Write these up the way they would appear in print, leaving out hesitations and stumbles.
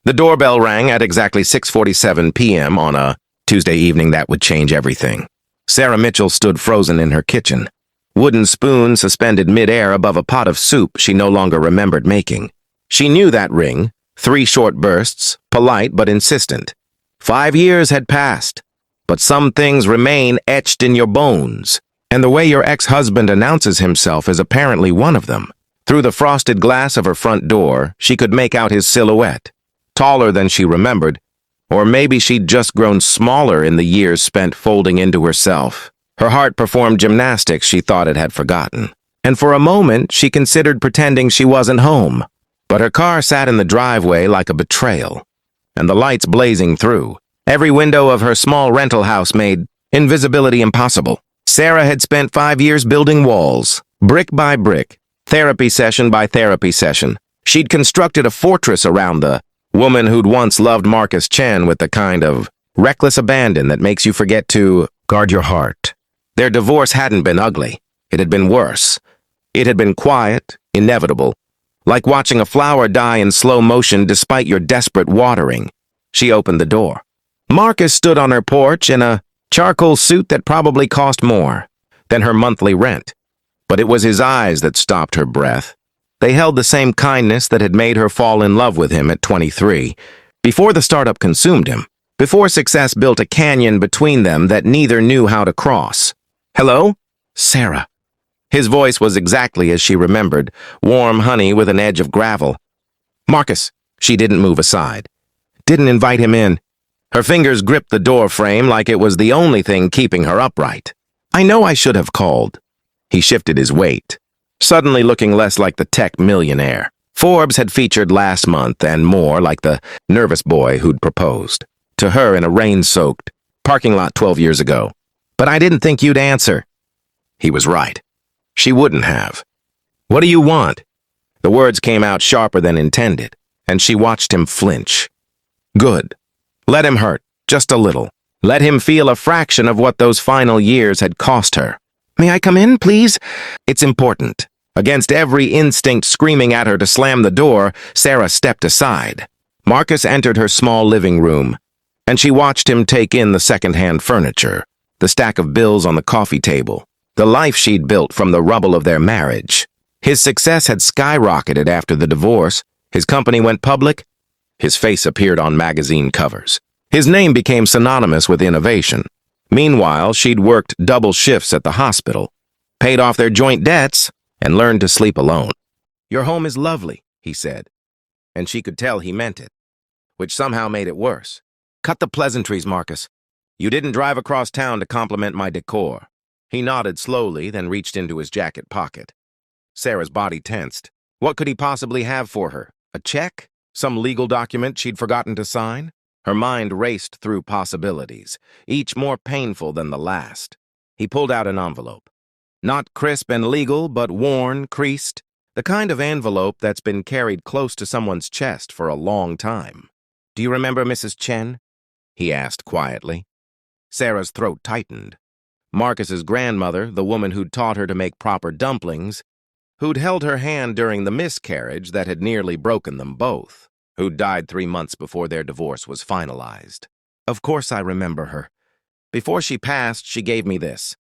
The doorbell rang at exactly 6:47 p.m. on a Tuesday evening that would change everything. Sarah Mitchell stood frozen in her kitchen, wooden spoon suspended midair above a pot of soup she no longer remembered making. She knew that ring, 3 short bursts, polite but insistent. 5 years had passed, but some things remain etched in your bones, and the way your ex-husband announces himself is apparently one of them. Through the frosted glass of her front door, she could make out his silhouette, taller than she remembered, or maybe she'd just grown smaller in the years spent folding into herself. Her heart performed gymnastics she thought it had forgotten, and for a moment she considered pretending she wasn't home. But her car sat in the driveway like a betrayal, and the lights blazing through. Every window of her small rental house made invisibility impossible. Sarah had spent 5 years building walls, brick by brick, therapy session by therapy session. She'd constructed a fortress around the woman who'd once loved Marcus Chen with the kind of reckless abandon that makes you forget to guard your heart. Their divorce hadn't been ugly. It had been worse. It had been quiet, inevitable, like watching a flower die in slow motion despite your desperate watering. She opened the door. Marcus stood on her porch in a charcoal suit that probably cost more than her monthly rent. But it was his eyes that stopped her breath. They held the same kindness that had made her fall in love with him at 23, before the startup consumed him, before success built a canyon between them that neither knew how to cross. "Hello? Sarah." His voice was exactly as she remembered, warm honey with an edge of gravel. "Marcus." She didn't move aside, didn't invite him in. Her fingers gripped the door frame like it was the only thing keeping her upright. "I know I should have called." He shifted his weight, suddenly looking less like the tech millionaire Forbes had featured last month and more like the nervous boy who'd proposed to her in a rain-soaked parking lot 12 years ago. "But I didn't think you'd answer." He was right. She wouldn't have. "What do you want?" The words came out sharper than intended, and she watched him flinch. Good. Let him hurt, just a little. Let him feel a fraction of what those final years had cost her. "May I come in, please?" "It's important." Against every instinct screaming at her to slam the door, Sarah stepped aside. Marcus entered her small living room, and she watched him take in the second-hand furniture, the stack of bills on the coffee table, the life she'd built from the rubble of their marriage. His success had skyrocketed after the divorce. His company went public. His face appeared on magazine covers. His name became synonymous with innovation. Meanwhile, she'd worked double shifts at the hospital, paid off their joint debts, and learned to sleep alone. "Your home is lovely," he said, and she could tell he meant it, which somehow made it worse. "Cut the pleasantries, Marcus. You didn't drive across town to compliment my decor." He nodded slowly, then reached into his jacket pocket. Sarah's body tensed. What could he possibly have for her? A check? Some legal document she'd forgotten to sign? Her mind raced through possibilities, each more painful than the last. He pulled out an envelope. Not crisp and legal, but worn, creased. The kind of envelope that's been carried close to someone's chest for a long time. "Do you remember Mrs. Chen?" he asked quietly. Sarah's throat tightened. Marcus's grandmother, the woman who'd taught her to make proper dumplings, who'd held her hand during the miscarriage that had nearly broken them both, who'd died 3 months before their divorce was finalized. "Of course I remember her. Before she passed, she gave me this.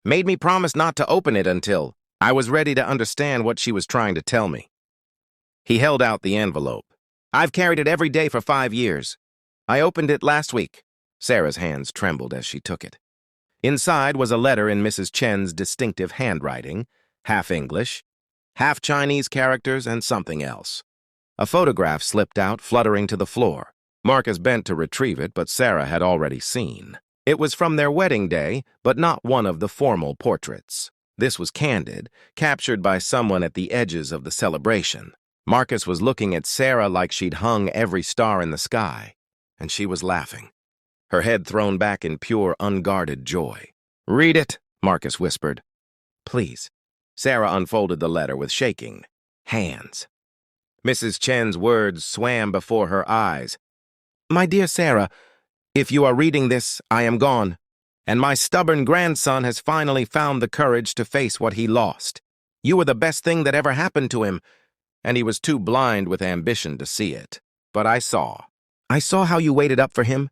Made me promise not to open it until I was ready to understand what she was trying to tell me." He held out the envelope. "I've carried it every day for 5 years. I opened it last week." Sarah's hands trembled as she took it. Inside was a letter in Mrs. Chen's distinctive handwriting, half English, half Chinese characters, and something else. A photograph slipped out, fluttering to the floor. Marcus bent to retrieve it, but Sarah had already seen. It was from their wedding day, but not one of the formal portraits. This was candid, captured by someone at the edges of the celebration. Marcus was looking at Sarah like she'd hung every star in the sky, and she was laughing, her head thrown back in pure, unguarded joy. "Read it," Marcus whispered. "Please." Sarah unfolded the letter with shaking hands. Mrs. Chen's words swam before her eyes. "My dear Sarah, if you are reading this, I am gone, and my stubborn grandson has finally found the courage to face what he lost. You were the best thing that ever happened to him, and he was too blind with ambition to see it. But I saw. I saw how you waited up for him,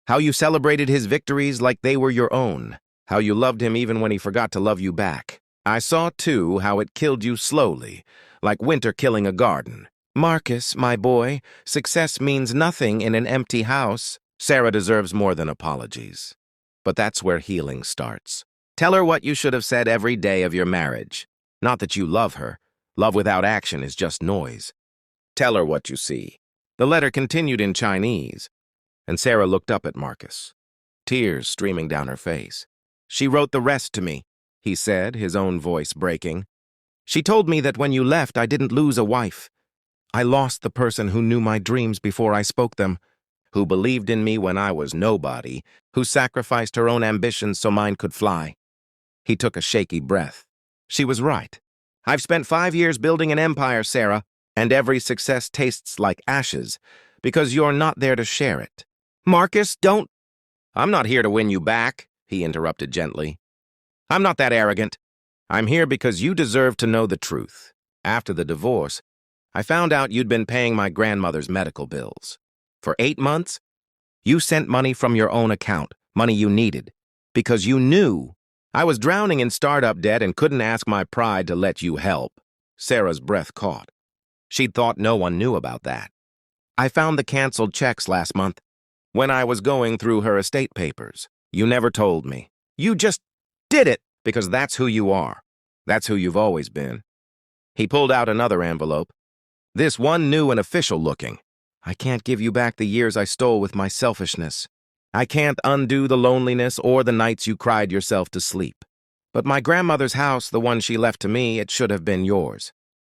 how you celebrated his victories like they were your own, how you loved him even when he forgot to love you back. I saw, too, how it killed you slowly, like winter killing a garden. Marcus, my boy, success means nothing in an empty house. Sarah deserves more than apologies. But that's where healing starts. Tell her what you should have said every day of your marriage. Not that you love her. Love without action is just noise. Tell her what you see. The letter continued in Chinese, and Sarah looked up at Marcus, tears streaming down her face. She wrote the rest to me, he said, his own voice breaking. She told me that when you left, I didn't lose a wife. I lost the person who knew my dreams before I spoke them, who believed in me when I was nobody, who sacrificed her own ambitions so mine could fly. He took a shaky breath. She was right. I've spent 5 years building an empire, Sarah, and every success tastes like ashes, because you're not there to share it. Marcus, don't— I'm not here to win you back, he interrupted gently. I'm not that arrogant. I'm here because you deserve to know the truth. After the divorce, I found out you'd been paying my grandmother's medical bills. For 8 months, you sent money from your own account, money you needed, because you knew I was drowning in startup debt and couldn't ask my pride to let you help. Sarah's breath caught. She'd thought no one knew about that. I found the canceled checks last month when I was going through her estate papers. You never told me. You just did it because that's who you are. That's who you've always been. He pulled out another envelope. This one new and official looking. I can't give you back the years I stole with my selfishness. I can't undo the loneliness or the nights you cried yourself to sleep. But my grandmother's house, the one she left to me, it should have been yours.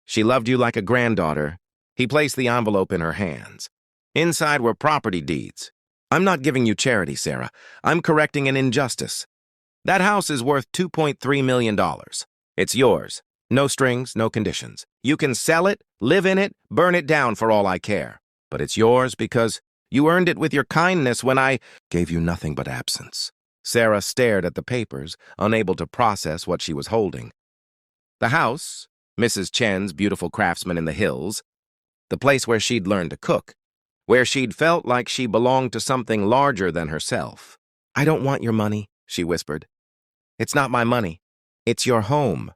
She loved you like a granddaughter. He placed the envelope in her hands. Inside were property deeds. I'm not giving you charity, Sarah. I'm correcting an injustice. That house is worth $2.3 million. It's yours. No strings, no conditions. You can sell it, live in it, burn it down for all I care. But it's yours because you earned it with your kindness when I gave you nothing but absence. Sarah stared at the papers, unable to process what she was holding. The house, Mrs. Chen's beautiful craftsman in the hills, the place where she'd learned to cook, where she'd felt like she belonged to something larger than herself. I don't want your money, she whispered. It's not my money. It's your home,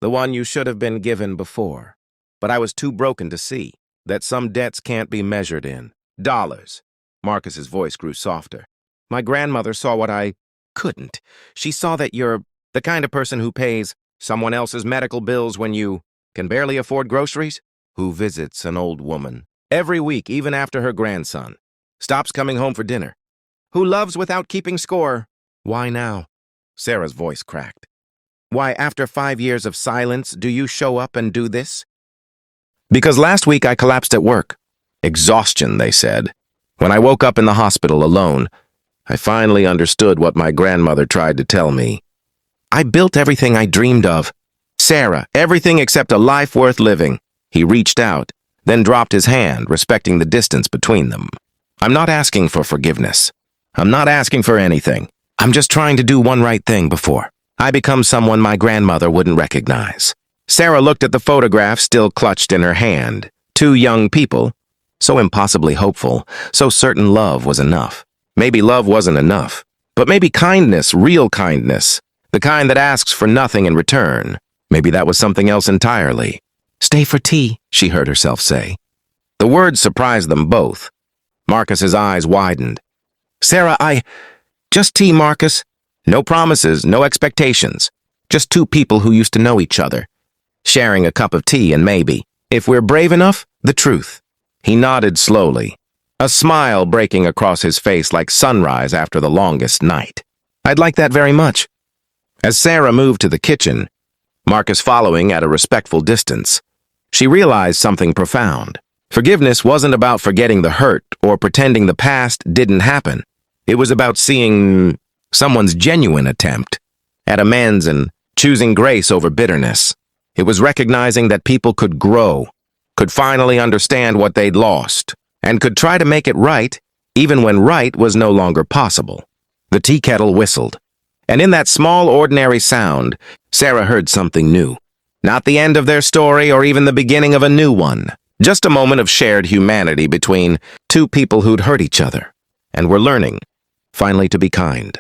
the one you should have been given before. But I was too broken to see that some debts can't be measured in dollars. Marcus's voice grew softer. My grandmother saw what I couldn't. She saw that you're the kind of person who pays someone else's medical bills when you can barely afford groceries, who visits an old woman every week, even after her grandson stops coming home for dinner, who loves without keeping score. Why now? Sarah's voice cracked. Why, after 5 years of silence, do you show up and do this? Because last week I collapsed at work. Exhaustion, they said. When I woke up in the hospital alone, I finally understood what my grandmother tried to tell me. I built everything I dreamed of. Sarah, everything except a life worth living. He reached out, then dropped his hand, respecting the distance between them. I'm not asking for forgiveness. I'm not asking for anything. I'm just trying to do one right thing before I become someone my grandmother wouldn't recognize. Sarah looked at the photograph still clutched in her hand. 2 young people, so impossibly hopeful, so certain love was enough. Maybe love wasn't enough, but maybe kindness, real kindness, the kind that asks for nothing in return. Maybe that was something else entirely. Stay for tea, she heard herself say. The words surprised them both. Marcus's eyes widened. Sarah, just tea, Marcus. No promises, no expectations. Just 2 people who used to know each other, sharing a cup of tea and maybe, if we're brave enough, the truth. He nodded slowly, a smile breaking across his face like sunrise after the longest night. I'd like that very much. As Sarah moved to the kitchen, Marcus following at a respectful distance, she realized something profound. Forgiveness wasn't about forgetting the hurt or pretending the past didn't happen. It was about seeing someone's genuine attempt at amends and choosing grace over bitterness. It was recognizing that people could grow, could finally understand what they'd lost, and could try to make it right, even when right was no longer possible. The tea kettle whistled, and in that small, ordinary sound, Sarah heard something new. Not the end of their story or even the beginning of a new one, Just a moment of shared humanity between two people who'd hurt each other and were learning, finally, to be kind.